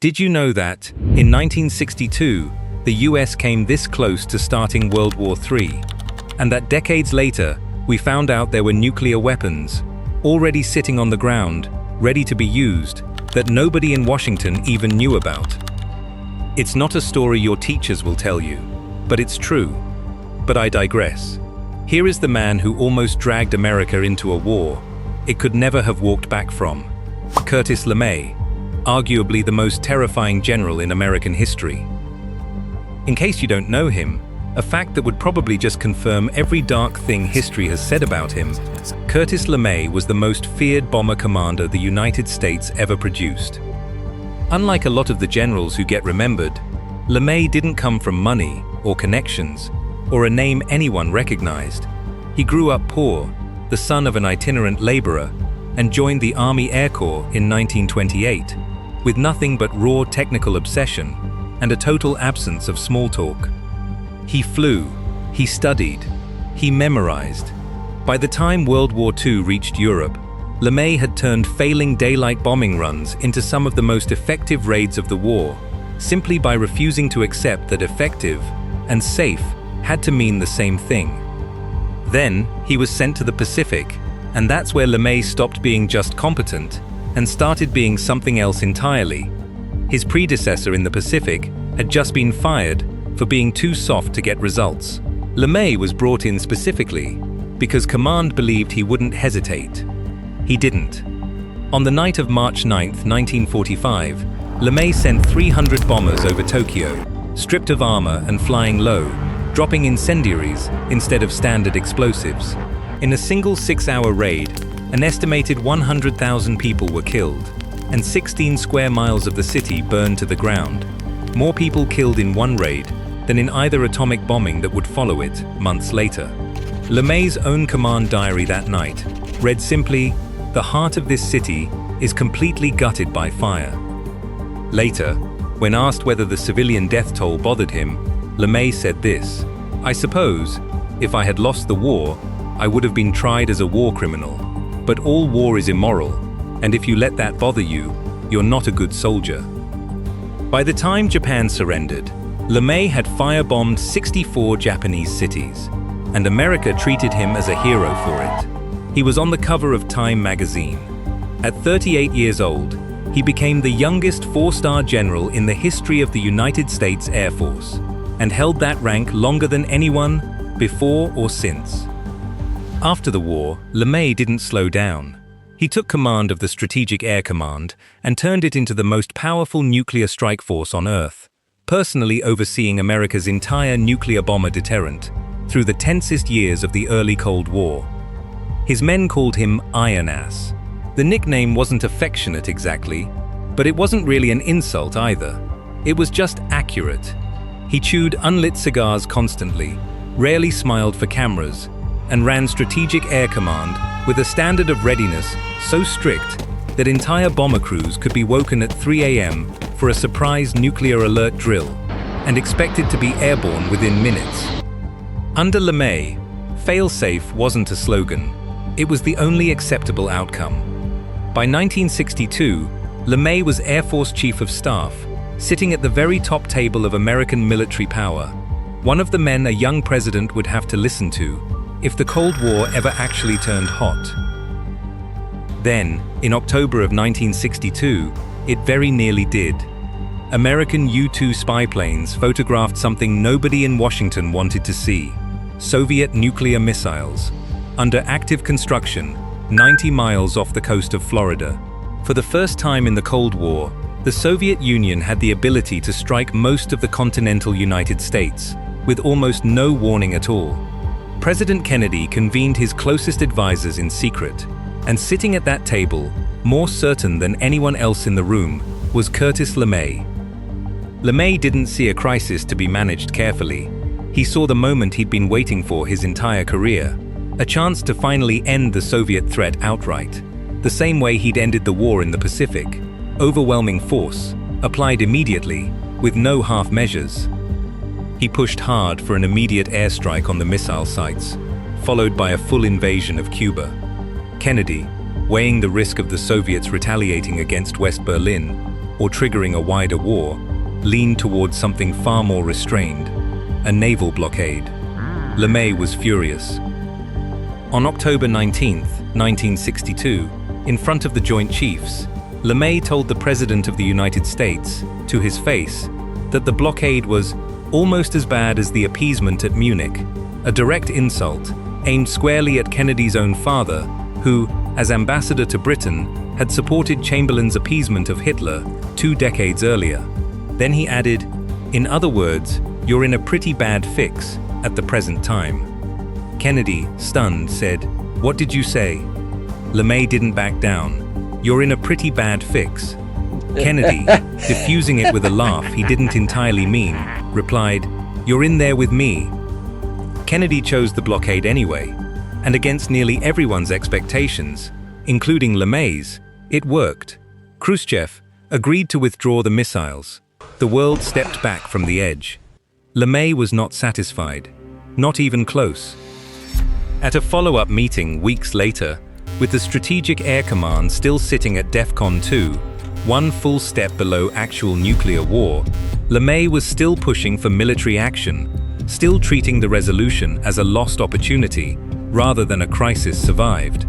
Did you know that, in 1962, the US came this close to starting World War III, and that decades later, we found out there were nuclear weapons, already sitting on the ground, ready to be used, that nobody in Washington even knew about? It's not a story your teachers will tell you, but it's true. But I digress. Here is the man who almost dragged America into a war it could never have walked back from. Curtis LeMay, arguably the most terrifying general in American history. In case you don't know him, a fact that would probably just confirm every dark thing history has said about him, Curtis LeMay was the most feared bomber commander the United States ever produced. Unlike a lot of the generals who get remembered, LeMay didn't come from money or connections or a name anyone recognized. He grew up poor, the son of an itinerant laborer, and joined the Army Air Corps in 1928, with nothing but raw technical obsession and a total absence of small talk. He flew, he studied, he memorized. By the time World War II reached Europe, LeMay had turned failing daylight bombing runs into some of the most effective raids of the war, simply by refusing to accept that effective and safe had to mean the same thing. Then, he was sent to the Pacific, and that's where LeMay stopped being just competent and started being something else entirely. His predecessor in the Pacific had just been fired for being too soft to get results. LeMay was brought in specifically because command believed he wouldn't hesitate. He didn't. On the night of March 9, 1945, LeMay sent 300 bombers over Tokyo, stripped of armor and flying low, dropping incendiaries instead of standard explosives. In a single 6-hour raid, an estimated 100,000 people were killed, and 16 square miles of the city burned to the ground. More people killed in one raid than in either atomic bombing that would follow it months later. LeMay's own command diary that night read simply, "The heart of this city is completely gutted by fire." Later, when asked whether the civilian death toll bothered him, LeMay said this, "I suppose, if I had lost the war, I would have been tried as a war criminal. But all war is immoral, and if you let that bother you, you're not a good soldier." By the time Japan surrendered, LeMay had firebombed 64 Japanese cities, and America treated him as a hero for it. He was on the cover of Time magazine. At 38 years old, he became the youngest 4-star general in the history of the United States Air Force, and held that rank longer than anyone before or since. After the war, LeMay didn't slow down. He took command of the Strategic Air Command and turned it into the most powerful nuclear strike force on Earth, personally overseeing America's entire nuclear bomber deterrent through the tensest years of the early Cold War. His men called him Iron Ass. The nickname wasn't affectionate exactly, but it wasn't really an insult either. It was just accurate. He chewed unlit cigars constantly, rarely smiled for cameras, and ran Strategic Air Command with a standard of readiness so strict that entire bomber crews could be woken at 3 a.m. for a surprise nuclear alert drill and expected to be airborne within minutes. Under LeMay, fail-safe wasn't a slogan. It was the only acceptable outcome. By 1962, LeMay was Air Force Chief of Staff, sitting at the very top table of American military power, one of the men a young president would have to listen to if the Cold War ever actually turned hot. Then, in October of 1962, it very nearly did. American U-2 spy planes photographed something nobody in Washington wanted to see: Soviet nuclear missiles, under active construction, 90 miles off the coast of Florida. For the first time in the Cold War, the Soviet Union had the ability to strike most of the continental United States, with almost no warning at all. President Kennedy convened his closest advisors in secret, and sitting at that table, more certain than anyone else in the room, was Curtis LeMay. LeMay didn't see a crisis to be managed carefully. He saw the moment he'd been waiting for his entire career, a chance to finally end the Soviet threat outright, the same way he'd ended the war in the Pacific. Overwhelming force, applied immediately, with no half measures. He pushed hard for an immediate airstrike on the missile sites, followed by a full invasion of Cuba. Kennedy, weighing the risk of the Soviets retaliating against West Berlin, or triggering a wider war, leaned towards something far more restrained, a naval blockade. LeMay was furious. On October 19, 1962, in front of the Joint Chiefs, LeMay told the President of the United States, to his face, that the blockade was almost as bad as the appeasement at Munich, a direct insult aimed squarely at Kennedy's own father, who, as ambassador to Britain, had supported Chamberlain's appeasement of Hitler 2 decades earlier. Then he added, "In other words, you're in a pretty bad fix at the present time." Kennedy, stunned, said, "What did you say?" LeMay didn't back down. "You're in a pretty bad fix." Kennedy, diffusing it with a laugh he didn't entirely mean, replied, "You're in there with me." Kennedy chose the blockade anyway, and against nearly everyone's expectations, including LeMay's, it worked. Khrushchev agreed to withdraw the missiles. The world stepped back from the edge. LeMay was not satisfied, not even close. At a follow-up meeting weeks later, with the Strategic Air Command still sitting at DEFCON 2, one full step below actual nuclear war, LeMay was still pushing for military action, still treating the resolution as a lost opportunity rather than a crisis survived.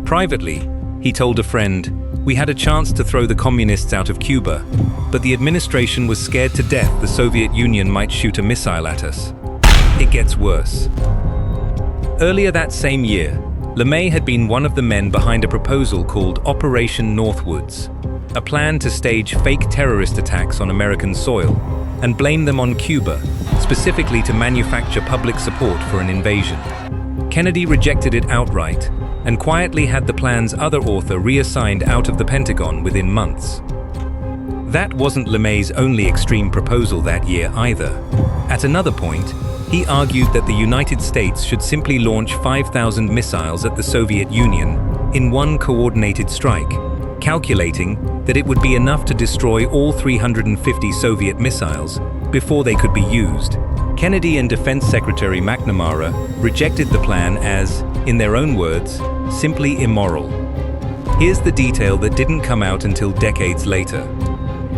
Privately, he told a friend, "We had a chance to throw the communists out of Cuba, but the administration was scared to death the Soviet Union might shoot a missile at us. It gets worse." Earlier that same year, LeMay had been one of the men behind a proposal called Operation Northwoods, a plan to stage fake terrorist attacks on American soil and blame them on Cuba, specifically to manufacture public support for an invasion. Kennedy rejected it outright and quietly had the plan's other author reassigned out of the Pentagon within months. That wasn't LeMay's only extreme proposal that year either. At another point, he argued that the United States should simply launch 5,000 missiles at the Soviet Union in one coordinated strike, calculating that it would be enough to destroy all 350 Soviet missiles before they could be used. Kennedy and Defense Secretary McNamara rejected the plan as, in their own words, simply immoral. Here's the detail that didn't come out until decades later.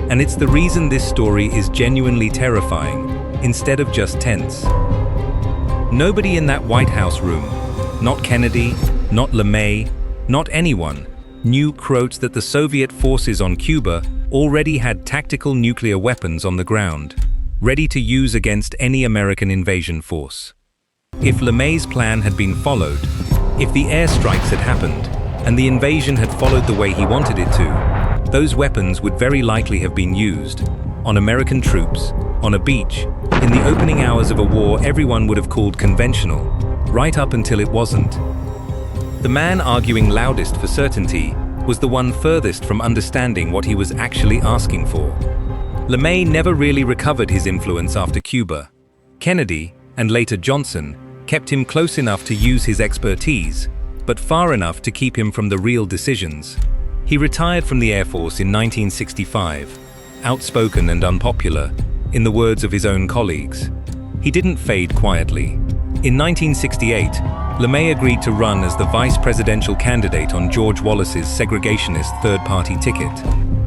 And it's the reason this story is genuinely terrifying, instead of just tense. Nobody in that White House room, not Kennedy, not LeMay, not anyone, knew quote that the Soviet forces on Cuba already had tactical nuclear weapons on the ground, ready to use against any American invasion force. If LeMay's plan had been followed, if the airstrikes had happened, and the invasion had followed the way he wanted it to, those weapons would very likely have been used on American troops, on a beach, in the opening hours of a war everyone would have called conventional, right up until it wasn't. The man arguing loudest for certainty was the one furthest from understanding what he was actually asking for. LeMay never really recovered his influence after Cuba. Kennedy, and later Johnson, kept him close enough to use his expertise, but far enough to keep him from the real decisions. He retired from the Air Force in 1965, outspoken and unpopular, in the words of his own colleagues. He didn't fade quietly. In 1968, LeMay agreed to run as the vice presidential candidate on George Wallace's segregationist third-party ticket.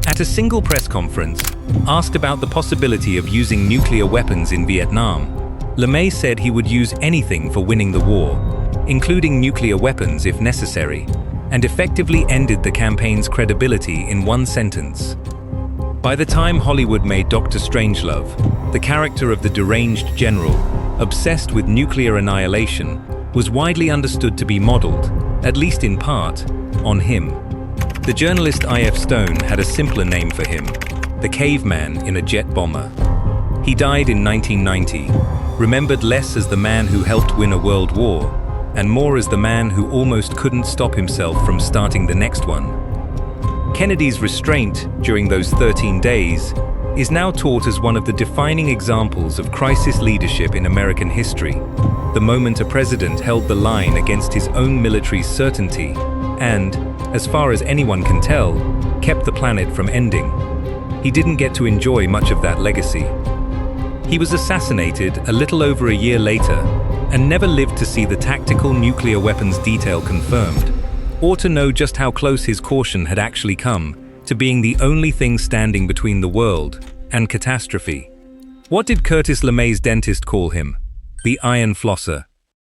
At a single press conference, asked about the possibility of using nuclear weapons in Vietnam, LeMay said he would use anything for winning the war, including nuclear weapons if necessary, and effectively ended the campaign's credibility in one sentence. By the time Hollywood made Dr. Strangelove, the character of the deranged general, obsessed with nuclear annihilation, was widely understood to be modeled, at least in part, on him. The journalist I.F. Stone had a simpler name for him, the caveman in a jet bomber. He died in 1990, remembered less as the man who helped win a world war, and more as the man who almost couldn't stop himself from starting the next one. Kennedy's restraint during those 13 days is now taught as one of the defining examples of crisis leadership in American history, the moment a president held the line against his own military's certainty and, as far as anyone can tell, kept the planet from ending. He didn't get to enjoy much of that legacy. He was assassinated a little over a year later and never lived to see the tactical nuclear weapons detail confirmed, or to know just how close his caution had actually come to being the only thing standing between the world and catastrophe. What did Curtis LeMay's dentist call him? The iron flosser.